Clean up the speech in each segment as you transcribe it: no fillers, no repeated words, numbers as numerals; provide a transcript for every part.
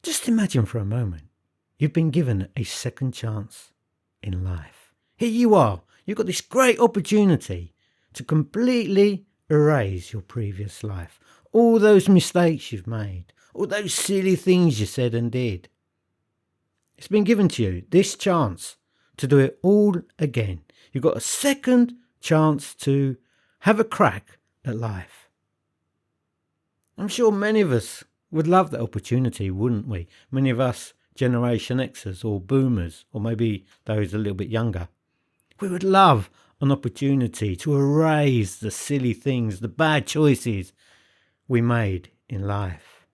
Just imagine for a moment, you've been given a second chance in life. Here you are, you've got this great opportunity to completely erase your previous life. All those mistakes you've made, all those silly things you said and did. It's been given to you, this chance to do it all again. You've got a second chance to have a crack at life. I'm sure many of us would love that opportunity, wouldn't we? Many of us Generation Xers or Boomers, or maybe those a little bit younger. We would love an opportunity to erase the silly things, the bad choices we made in life.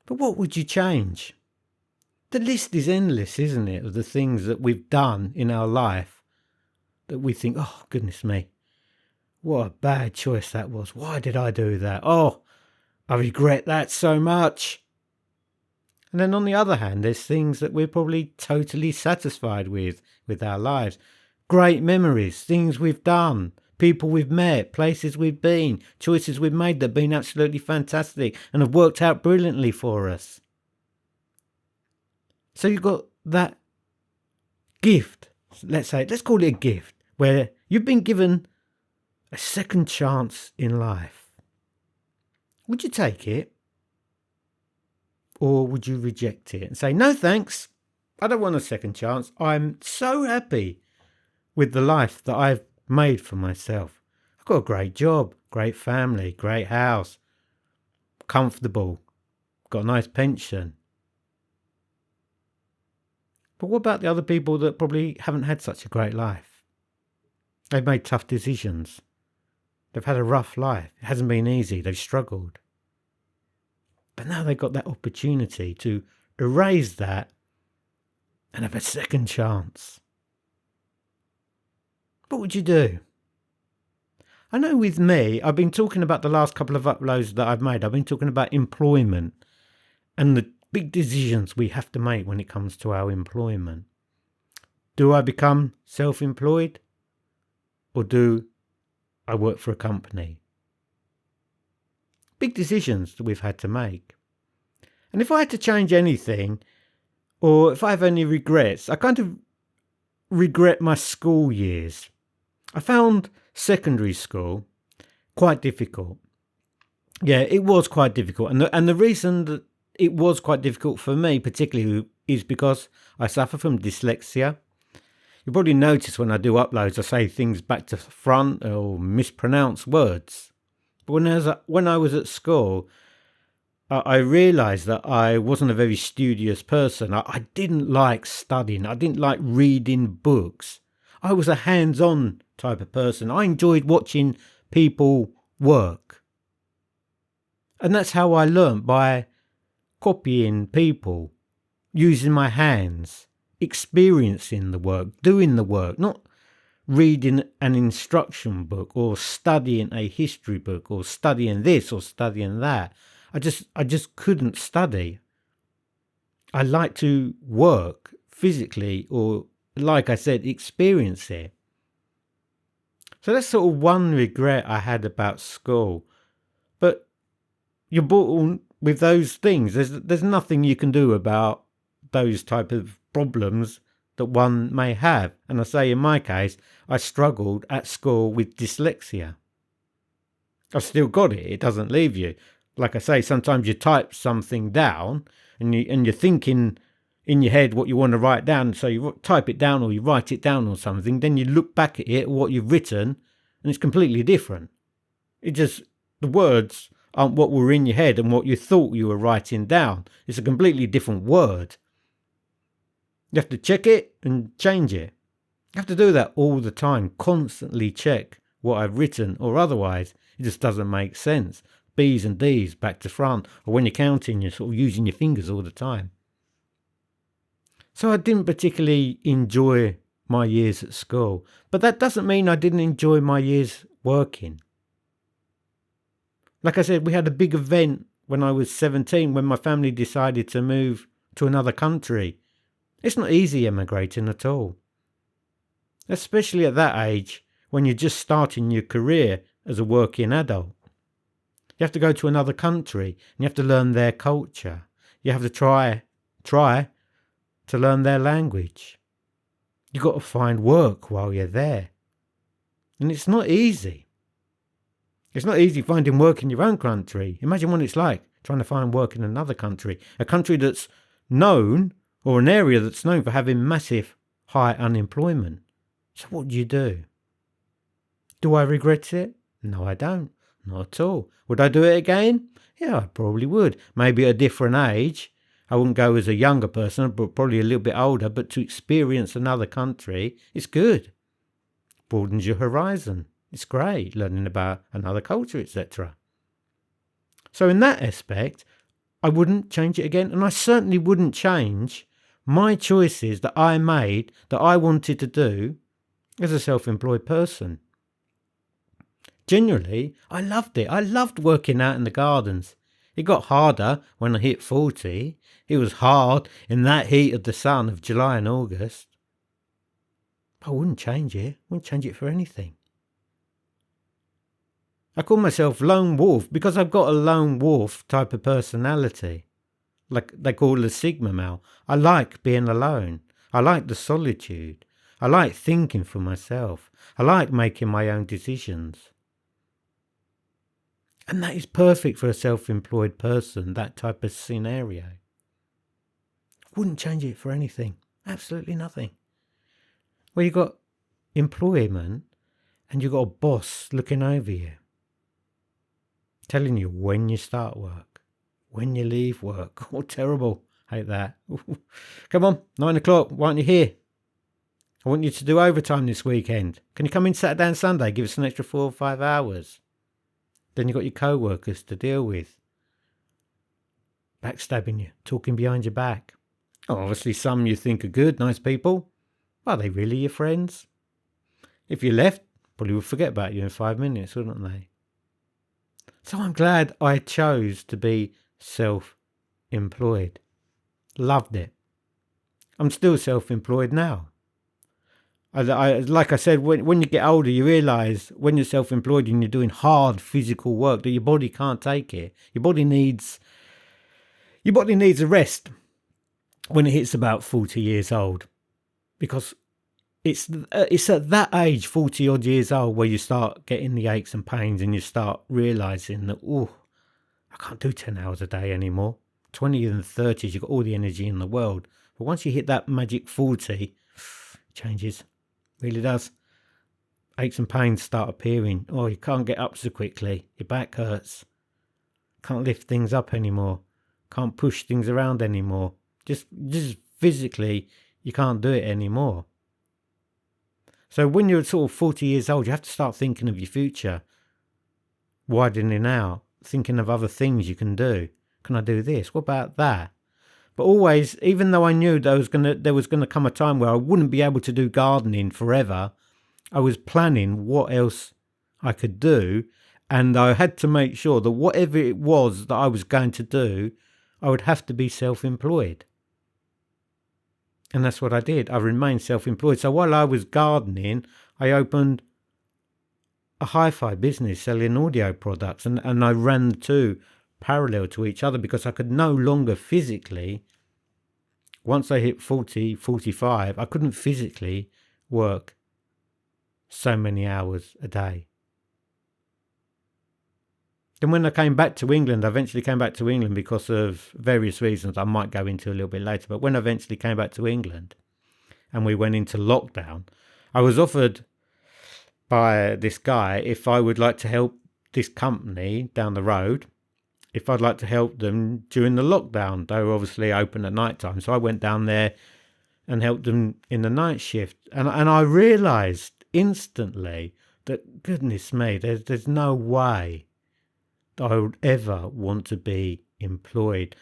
But what would you change? The list is endless, isn't it, of the things that we've done in our life that we think, oh, goodness me, what a bad choice that was. Why did I do that? Oh, I regret that so much. And then on the other hand, there's things that we're probably totally satisfied with our lives. Great memories, things we've done, people we've met, places we've been, choices we've made that have been absolutely fantastic and have worked out brilliantly for us. So you've got that gift, let's call it a gift, where you've been given a second chance in life. Would you take it? Or would you reject it and say, no thanks, I don't want a second chance. I'm so happy with the life that I've made for myself. I've got a great job, great family, great house, comfortable, got a nice pension. But what about the other people that probably haven't had such a great life? They've made tough decisions. They've had a rough life. It hasn't been easy. They've struggled. But now they've got that opportunity to erase that and have a second chance. What would you do? I know with me, I've been talking about the last couple of uploads that I've made. I've been talking about employment and the big decisions we have to make when it comes to our employment. Do I become self-employed or do I work for a company? Big decisions that we've had to make. And if I had to change anything, or if I have any regrets, I kind of regret my school years. I found secondary school quite difficult. Yeah, it was quite difficult. And the reason that it was quite difficult for me particularly is because I suffer from dyslexia. You probably notice when I do uploads, I say things back to front or mispronounce words. But when I was at school, I realised that I wasn't a very studious person. I didn't like studying. I didn't like reading books. I was a hands-on type of person. I enjoyed watching people work. And that's how I learnt, by copying people, using my hands, experiencing the work, doing the work, not reading an instruction book or studying a history book or studying this or studying that. I just couldn't study. I like to work physically or, like I said, experience it. So that's sort of one regret I had about school. But you're born with those things. There's nothing you can do about those type of problems that one may have. And I say in my case, I struggled at school with dyslexia. I've still got it. It doesn't leave you. Like I say, sometimes you type something down and you're thinking in your head what you want to write down. So you type it down or you write it down or something. Then you look back at it, what you've written, and it's completely different. The words aren't what were in your head and what you thought you were writing down. It's a completely different word. You have to check it and change it. You have to do that all the time, constantly check what I've written, or otherwise it just doesn't make sense. B's and D's back to front, or when you're counting, you're sort of using your fingers all the time. So I didn't particularly enjoy my years at school, but that doesn't mean I didn't enjoy my years working. Like I said, we had a big event when I was 17 when my family decided to move to another country. It's not easy emigrating at all. Especially at that age when you're just starting your career as a working adult. You have to go to another country and you have to learn their culture. You have to try to learn their language. You've got to find work while you're there. And it's not easy. It's not easy finding work in your own country. Imagine what it's like trying to find work in another country. A country that's known, or an area that's known for having massive high unemployment. So what do you do? Do I regret it? No, I don't. Not at all. Would I do it again? Yeah, I probably would. Maybe at a different age. I wouldn't go as a younger person, but probably a little bit older. But to experience another country, it's good. Broadens your horizon. It's great learning about another culture, etc. So in that aspect, I wouldn't change it again. And I certainly wouldn't change my choices that I made, that I wanted to do as a self-employed person. Generally, I loved it. I loved working out in the gardens. It got harder when I hit 40. It was hard in that heat of the sun of July and August. I wouldn't change it. Wouldn't change it for anything. I call myself Lone Wolf because I've got a lone wolf type of personality. Like they call the Sigma male. I like being alone. I like the solitude. I like thinking for myself. I like making my own decisions. And that is perfect for a self-employed person, that type of scenario. Wouldn't change it for anything. Absolutely nothing. Well, you've got employment and you've got a boss looking over you, telling you when you start work, when you leave work. Oh, terrible. Hate that. Come on, 9 o'clock. Why aren't you here? I want you to do overtime this weekend. Can you come in Saturday and Sunday? Give us an extra 4 or 5 hours. Then you've got your co-workers to deal with. Backstabbing you, talking behind your back. Oh, obviously some you think are good, nice people. Are they really your friends? If you left, probably would forget about you in 5 minutes, wouldn't they? So I'm glad I chose to be self-employed. Loved it. I'm still self-employed now. Like I said, when you get older, you realise when you're self-employed and you're doing hard physical work that your body can't take it. Your body needs a rest when it hits about 40 years old, because it's at that age, 40 odd years old, where you start getting the aches and pains and you start realising that, I can't do 10 hours a day anymore. 20 and 30s, you've got all the energy in the world. But once you hit that magic 40, it changes. Really does. Aches and pains start appearing. Oh, you can't get up so quickly. Your back hurts. Can't lift things up anymore. Can't push things around anymore. Just physically, you can't do it anymore. So when you're sort of 40 years old, you have to start thinking of your future. Widening out. Thinking of other things you can do. Can I do this? What about that? But always, even though I knew there was gonna come a time where I wouldn't be able to do gardening forever, I was planning what else I could do, and I had to make sure that whatever it was that I was going to do, I would have to be self-employed. And that's what I did. I remained self-employed. So while I was gardening, I opened a hi-fi business selling audio products, and I ran the two parallel to each other because I could no longer physically, once I hit 40, 45, I couldn't physically work so many hours a day. Then when I came back to England, I eventually came back to England because of various reasons I might go into a little bit later, but when I eventually came back to England and we went into lockdown, I was offered by this guy if I would like to help this company down the road, if I'd like to help them during the lockdown. They were obviously open at night time. So I went down there and helped them in the night shift. And I realised instantly that, goodness me, there's no way that I would ever want to be employed.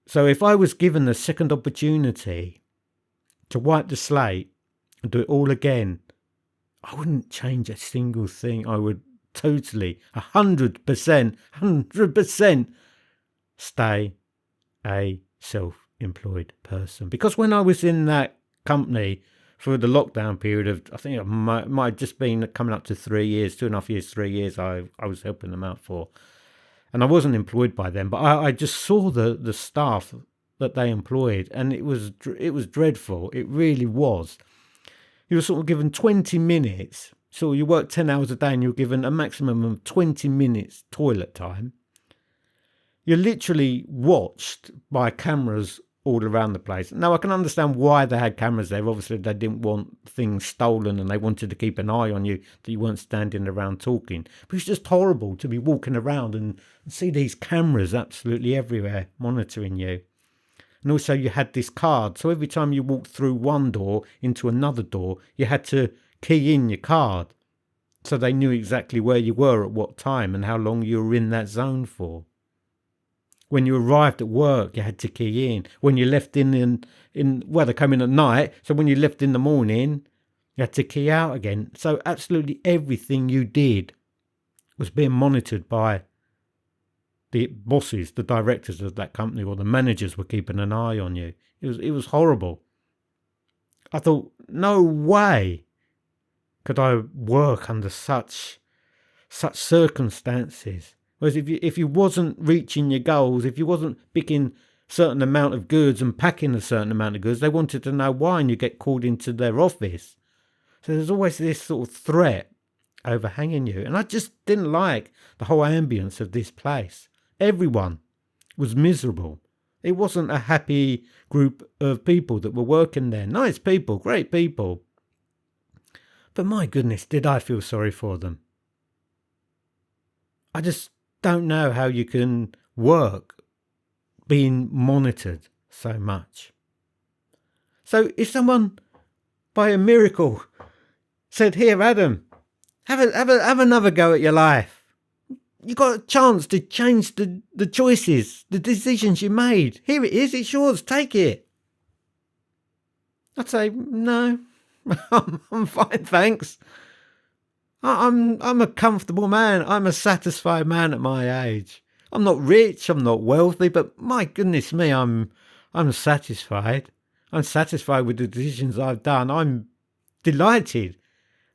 So if I was given the second opportunity to wipe the slate and do it all again, I wouldn't change a single thing. I would totally, 100% stay a self-employed person. Because when I was in that company for the lockdown period of, I think it might have just been coming up to 3 years, 2.5 years, 3 years, I was helping them out for. And I wasn't employed by them, but I just saw the staff that they employed, and it was dreadful. It really was. You were sort of given 20 minutes. So you work 10 hours a day and you're given a maximum of 20 minutes toilet time. You're literally watched by cameras all around the place. Now, I can understand why they had cameras there. Obviously, they didn't want things stolen and they wanted to keep an eye on you, that you weren't standing around talking. But it's just horrible to be walking around and see these cameras absolutely everywhere monitoring you. And also you had this card. So every time you walked through one door into another door, you had to key in your card. So they knew exactly where you were at what time and how long you were in that zone for. When you arrived at work, you had to key in. When you left they come in at night. So when you left in the morning, you had to key out again. So absolutely everything you did was being monitored by the bosses, the directors of that company, or the managers were keeping an eye on you. It was horrible. I thought, no way could I work under such circumstances. Whereas if you wasn't reaching your goals, if you wasn't picking a certain amount of goods and packing a certain amount of goods, they wanted to know why, and you get called into their office. So there's always this sort of threat overhanging you. And I just didn't like the whole ambience of this place. Everyone was miserable. It wasn't a happy group of people that were working there. Nice people, great people. But my goodness, did I feel sorry for them. I just don't know how you can work being monitored so much. So if someone, by a miracle, said, "Here, Adam, have another go at your life. You got a chance to change the choices, the decisions you made. Here it is, it's yours, take it." I'd say, no, I'm fine, thanks. I'm a comfortable man. I'm a satisfied man at my age. I'm not rich, I'm not wealthy, but my goodness me, I'm satisfied. I'm satisfied with the decisions I've done. I'm delighted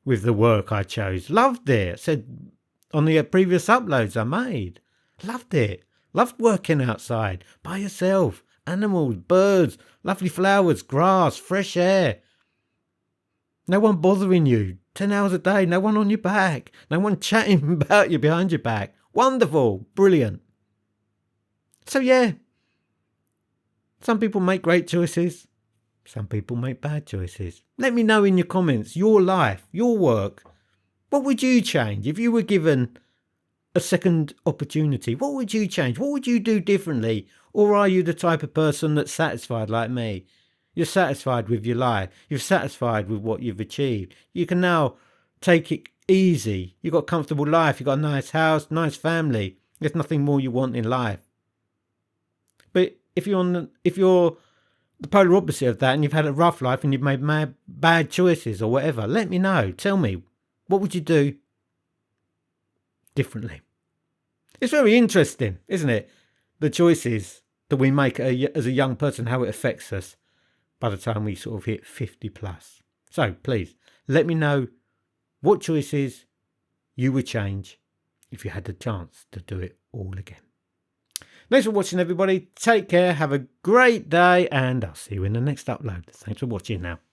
with the work I chose. Loved it. I said on the previous uploads I made. Loved it. Loved working outside by yourself. Animals, birds, lovely flowers, grass, fresh air. No one bothering you. 10 hours a day, no one on your back. No one chatting about you behind your back. Wonderful. Brilliant. So yeah, some people make great choices. Some people make bad choices. Let me know in your comments, your life, your work. What would you change if you were given a second opportunity? What would you change? What would you do differently? Or are you the type of person that's satisfied like me? You're satisfied with your life. You're satisfied with what you've achieved. You can now take it easy. You've got a comfortable life. You've got a nice house, nice family. There's nothing more you want in life. But if you're the polar opposite of that and you've had a rough life and you've made bad choices or whatever, let me know. Tell me, what would you do differently? It's very interesting, isn't it? The choices that we make as a young person, how it affects us by the time we sort of hit 50 plus. So please let me know what choices you would change if you had the chance to do it all again. Thanks for watching, everybody. Take care. Have a great day, and I'll see you in the next upload. Thanks for watching now.